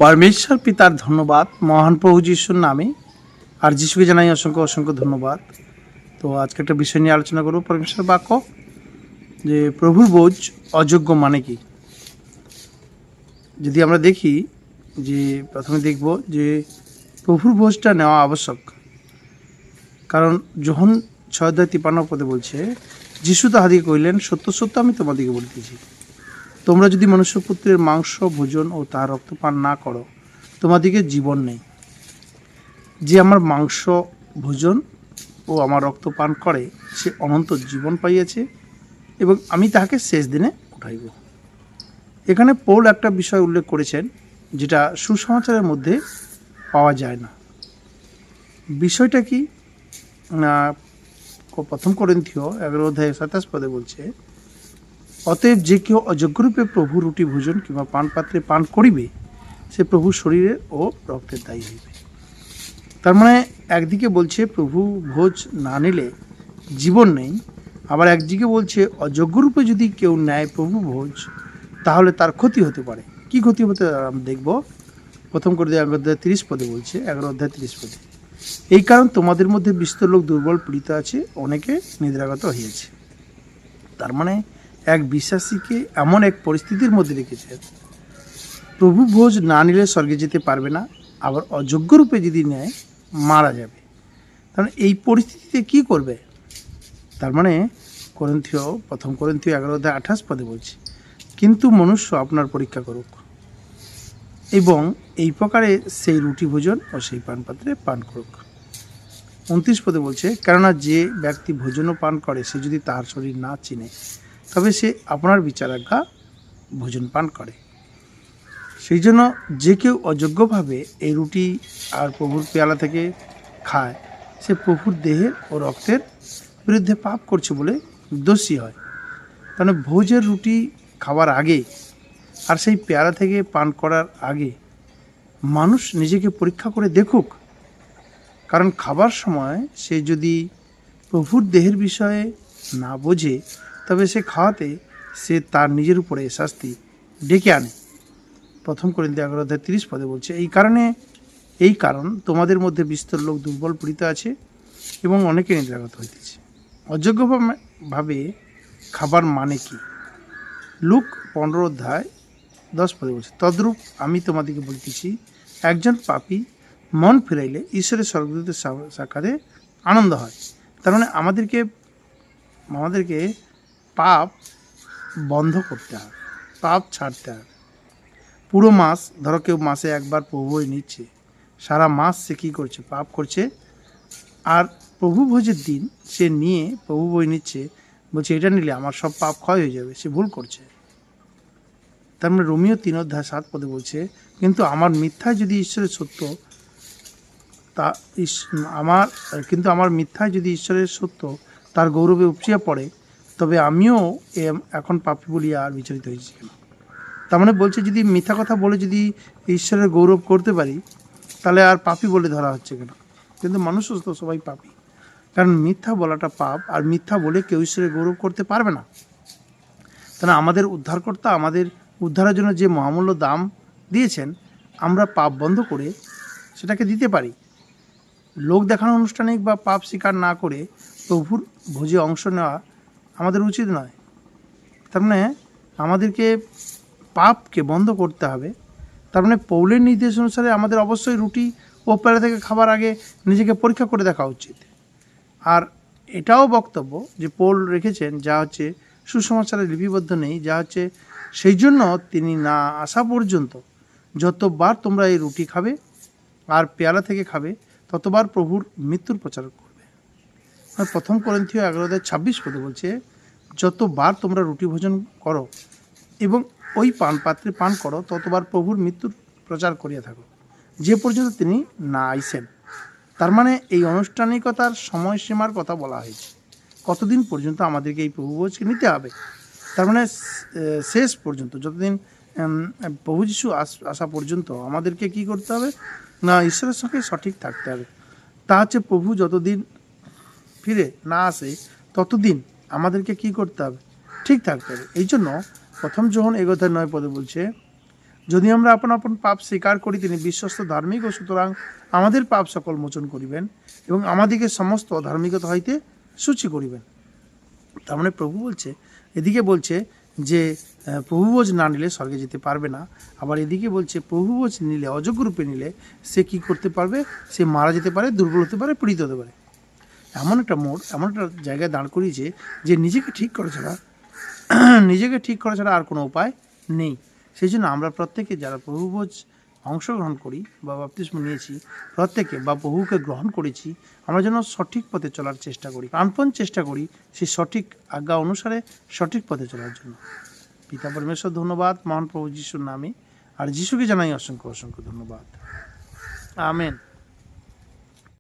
परमेश्वर पितार धन्यवाद महान प्रभु যিশুর नामे और যিশুকে জানাই অসংখ্য অসংখ্য ধন্যবাদ। তো আজকে একটা বিষয় নিয়ে আলোচনা করব, পরমেশ্বর বাক্য যে প্রভুর বোঝ অযোগ্য মানে কি। যদি আমরা দেখি যে প্রথমে দেখব যে প্রভুর বোঝটা নেওয়া আবশ্যক, কারণ যখন 6:53 বলছে, যিশু তাহাদিকে কহিলেন, সত্য সত্য আমি তোমাদিকে বলিতেছি, তোমরা যদি মনুষ্যপুত্রের মাংস ভোজন ও তার রক্ত পান না করো, তোমাদিকে জীবন নেই। যে আমার মাংস ভোজন ও আমার রক্ত পান করে সে অনন্ত জীবন পাইয়াছে, এবং আমি তাহাকে শেষ দিনে উঠাইব। এখানে পৌল একটা বিষয় উল্লেখ করেছেন যেটা সুসমাচারের মধ্যে পাওয়া যায় না। বিষয়টা কি না, প্রথম করিন্থীয় 11:27 বলছে, অতএব যে কেউ অযোগ্যরূপে প্রভু রুটি ভোজন কিংবা পান পাত্রে পান করিবে সে প্রভু শরীরের ও রক্তের দায়ী হইবে। তার মানে একদিকে বলছে প্রভু ভোজ না নিলে জীবন নেই, আবার একদিকে বলছে অযোগ্যরূপে যদি কেউ নেয় প্রভু ভোজ তাহলে তার ক্ষতি হতে পারে। কি ক্ষতি হতে আমরা দেখব। প্রথম করিন্থীয় 11:30 বলছে, 11:30, এই কারণ তোমাদের মধ্যে বিস্তর লোক দুর্বল পীড়িত আছে, অনেকে নিদ্রাগত হয়েছে। তার মানে এক বিশ্বাসীকে এমন এক পরিস্থিতির মধ্যে রেখেছে, প্রভু ভোজ না নিলে স্বর্গে যেতে পারবে না, আবার অযোগ্য রূপে যদি নেয় মারা যাবে। কারণ এই পরিস্থিতিতে কি করবে। তার মানে প্রথম করিন্থীয় 11:28 বলছে, কিন্তু মনুষ্য আপনার পরীক্ষা করুক এবং এই প্রকারে সেই রুটি ভোজন ও সেই পান পাত্রে পান করুক। 29 বলছে, কেননা যে ব্যক্তি ভোজন ও পান করে সে যদি তাহার শরীর না চিনে তবে সে আপনার বিচারাজ্ঞা ভোজন পান করে। সেই জন্য যে কেউ অযোগ্যভাবে এই রুটি আর প্রভুর পেয়ালা থেকে খায় সে প্রভুর দেহের ও রক্তের বিরুদ্ধে পাপ করছে বলে দোষী হয়। তাহলে ভোজের রুটি খাওয়ার আগে আর সেই পেয়ালা থেকে পান করার আগে মানুষ নিজেকে পরীক্ষা করে দেখুক, কারণ খাবার সময় সে যদি প্রভুর দেহের বিষয়ে না বোঝে তবে সে খাওয়াতে সে তার নিজের উপরে শাস্তি ডেকে আনে। প্রথম করিন্থীয় 11:30 বলছে, এই কারণ তোমাদের মধ্যে বিস্তর লোক দুর্বল পীড়িত আছে এবং অনেকে নিদ্রাগত হইতেছে। অযোগ্যভাবে খাবার মানে কি। লুক 15:10 বলছে, তদ্রূপ আমি তোমাদেরকে বলিতেছি, একজন পাপী মন ফিরাইলে ঈশ্বরের স্বর্গদূতের সাক্ষাতে আনন্দ হয়। তার মানে আমাদেরকে পাপ বন্ধ করতে হবে, পাপ ছাড়তে হবে। পুরো মাস, ধরো কেউ মাসে একবার প্রভু বই নিচ্ছে, সারা মাস সে কী করছে, পাপ করছে, আর প্রভু ভোজের দিন সে নিয়ে প্রভু বই নিচ্ছে, বলছে এটা নিলে আমার সব পাপ ক্ষয় হয়ে যাবে, সে ভুল করছে। তার মানে রোমিও 3:7 বলছে, কিন্তু আমার মিথ্যায় যদি ঈশ্বরের সত্য আমার মিথ্যায় যদি ঈশ্বরের সত্য তার গৌরবে উপচিয়া পড়ে, তবে আমিও এখন পাপী বলিয়া আর বিচারিত হয়েছি কেন। তার মানে বলছে যদি মিথ্যা কথা বলে যদি ঈশ্বরের গৌরব করতে পারি তাহলে আর পাপী বলে ধরা হচ্ছে কেন। কিন্তু মানুষ তো সবাই পাপী, কারণ মিথ্যা বলাটা পাপ, আর মিথ্যা বলে কেউ ঈশ্বরের গৌরব করতে পারবে না। তাহলে আমাদের উদ্ধারকর্তা আমাদের উদ্ধারের জন্য যে মহামূল্য দাম দিয়েছেন, আমরা পাপ বন্ধ করে সেটাকে দিতে পারি। লোক দেখানো আনুষ্ঠানিক বা পাপ স্বীকার না করে প্রভুর ভোজে অংশ নেওয়া আমাদের উচিত নয়। তার মানে আমাদেরকে পাপকে বন্ধ করতে হবে। তার মানে পৌলের নির্দেশ অনুসারে আমাদের অবশ্যই রুটি ও পেয়ালা থেকে খাবার আগে নিজেকে পরীক্ষা করে দেখা উচিত। আর এটাও বক্তব্য যে পৌল রেখেছেন, যা হচ্ছে সুসমাচারে লিপিবদ্ধ নেই, যা হচ্ছে সেই জন্য তিনি না আসা পর্যন্ত যতবার তোমরা এই রুটি খাবে আর পেয়ালা থেকে খাবে ততবার প্রভুর মৃত্যুর প্রচার করবে। আর প্রথম করিন্থীয় 11:26 বলছে, যতবার তোমরা রুটি ভোজন করো এবং ওই পান পাত্রে পান করো ততবার প্রভুর মৃত্যুর প্রচার করিয়া থাকো, যে পর্যন্ত তিনি না আইসেন। তার মানে এই আনুষ্ঠানিকতার সময়সীমার কথা বলা হয়েছে, কতদিন পর্যন্ত আমাদেরকে এই প্রভু ভোজকে নিতে হবে। তার মানে শেষ পর্যন্ত, যতদিন প্রভু যিশু আসা পর্যন্ত আমাদেরকে কি করতে হবে না, ঈশ্বরের সঙ্গে সঠিক থাকতে হবে। তা হচ্ছে প্রভু যতদিন ফিরে না আসে ততদিন আমাদেরকে কি করতে হবে, ঠিক থাকতে হবে। এই জন্য প্রথম যোহন 1:9 বলছে, যদি আমরা আপন আপন পাপ স্বীকার করি, তিনি বিশ্বস্ত ধার্মিক ও সুতরাং আমাদের পাপ সকল মোচন করিবেন এবং আমাদিকে সমস্ত অধার্মিকতা হইতে সূচি করিবেন। তার মানে প্রভু বলছে, এদিকে বলছে যে প্রভুভোজ না নিলে স্বর্গে যেতে পারবে না, আবার এদিকে বলছে প্রভুভোজ নিলে, অযোগ্য রূপে নিলে সে কি করতে পারবে, সে মারা যেতে পারে, দুর্বল হতে পারে, পীড়িত হতে পারে। এমন একটা মোড়, এমন একটা জায়গায় দাঁড় করিয়েছে যে নিজেকে ঠিক করা ছাড়া আর কোনো উপায় নেই। সেই জন্য আমরা প্রত্যেকে যারা প্রভুভোজ অংশগ্রহণ করি বা বাপ্তিস্ম নিয়েছি, প্রত্যেকে বা প্রভুকে গ্রহণ করেছি, আমরা যেন সঠিক পথে চলার চেষ্টা করি, প্রাণপণ চেষ্টা করি সেই সঠিক আজ্ঞা অনুসারে সঠিক পথে চলার জন্য। পিতা পরমেশ্বর ধন্যবাদ মহান প্রভু যিশুর নামে, আর যিশুকে জানাই অসংখ্য অসংখ্য ধন্যবাদ। আমেন।